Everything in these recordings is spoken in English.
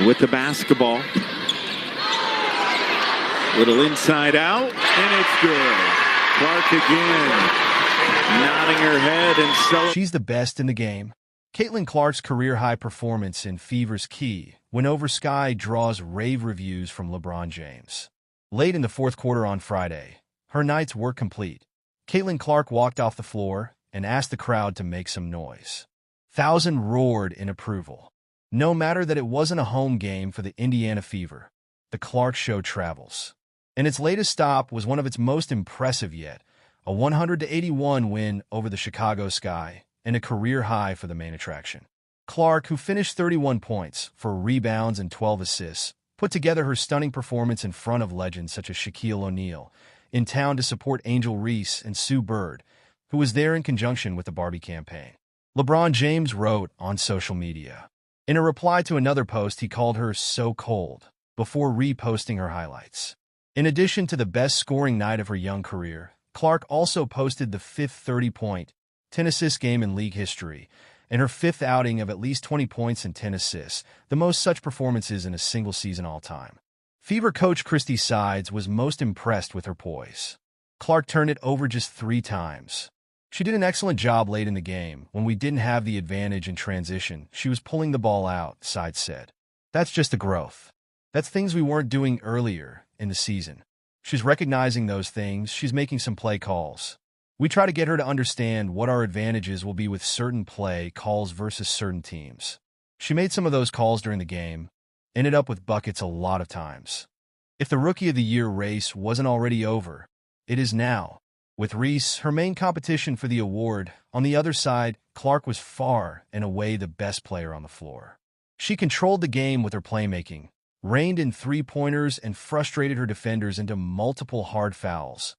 with the basketball. Little inside out, and it's good. Clark again, nodding her head and celebrating. She's the best in the game. Caitlin Clark's career-high performance in Fever's key when Over Sky draws rave reviews from LeBron James. Late in the fourth quarter on Friday, her nights were complete. Caitlin Clark walked off the floor and asked the crowd to make some noise. Thousands roared in approval. No matter that it wasn't a home game for the Indiana Fever, the Clark show travels. And its latest stop was one of its most impressive yet, a 100-81 win over the Chicago Sky, and a career high for the main attraction. Clark, who finished 31 points, 4 rebounds and 12 assists, put together her stunning performance in front of legends such as Shaquille O'Neal, in town to support Angel Reese and Sue Bird, who was there in conjunction with the Barbie campaign. LeBron James wrote on social media. In a reply to another post, he called her "so cold" before reposting her highlights. In addition to the best scoring night of her young career, Clark also posted the 5th 30-point, 10-assist game in league history, and her 5th outing of at least 20 points and 10 assists, the most such performances in a single season all time. Fever coach Christy Sides was most impressed with her poise. Clark turned it over just 3 times. She did an excellent job late in the game. When we didn't have the advantage in transition, she was pulling the ball out, Sides said. That's just the growth. That's things we weren't doing earlier in the season. She's recognizing those things. She's making some play calls. We try to get her to understand what our advantages will be with certain play calls versus certain teams. She made some of those calls during the game, ended up with buckets a lot of times. If the Rookie of the Year race wasn't already over, it is now. With Reese, her main competition for the award, on the other side, Clark was far and away the best player on the floor. She controlled the game with her playmaking, reined in three-pointers, and frustrated her defenders into multiple hard fouls,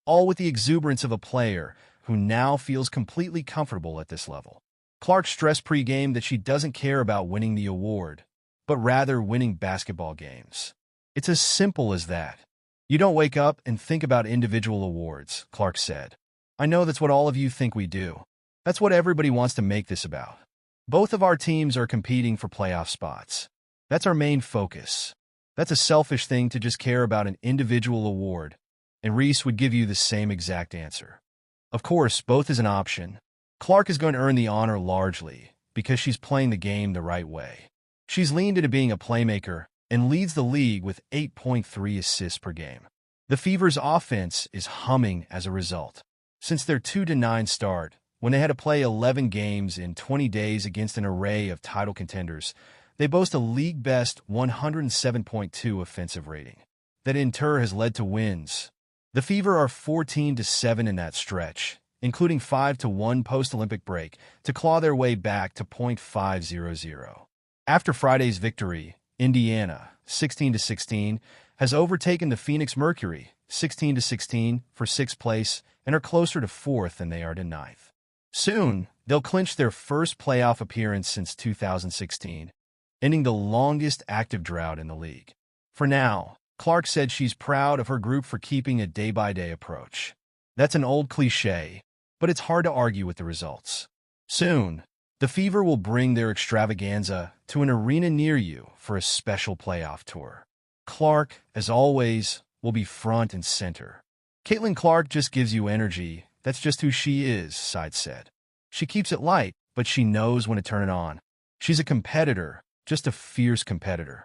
all with the exuberance of a player who now feels completely comfortable at this level. Clark stressed pre-game that she doesn't care about winning the award, but rather winning basketball games. It's as simple as that. You don't wake up and think about individual awards, Clark said. I know that's what all of you think we do. That's what everybody wants to make this about. Both of our teams are competing for playoff spots. That's our main focus. That's a selfish thing to just care about an individual award, and Reese would give you the same exact answer. Of course, both is an option. Clark is going to earn the honor largely because she's playing the game the right way. She's leaned into being a playmaker and leads the league with 8.3 assists per game. The Fever's offense is humming as a result. Since their 2-9 start, when they had to play 11 games in 20 days against an array of title contenders, they boast a league-best 107.2 offensive rating. That in turn has led to wins. The Fever are 14-7 in that stretch, including 5-1 post-Olympic break, to claw their way back to .500. After Friday's victory, Indiana, 16-16, has overtaken the Phoenix Mercury, 16-16, for 6th place and are closer to 4th than they are to 9th. Soon, they'll clinch their first playoff appearance since 2016, ending the longest active drought in the league. For now, Clark said she's proud of her group for keeping a day-by-day approach. That's an old cliché, but it's hard to argue with the results. Soon, the Fever will bring their extravaganza to an arena near you for a special playoff tour. Clark, as always, will be front and center. Caitlin Clark just gives you energy. That's just who she is, Sides said. She keeps it light, but she knows when to turn it on. She's a competitor, just a fierce competitor.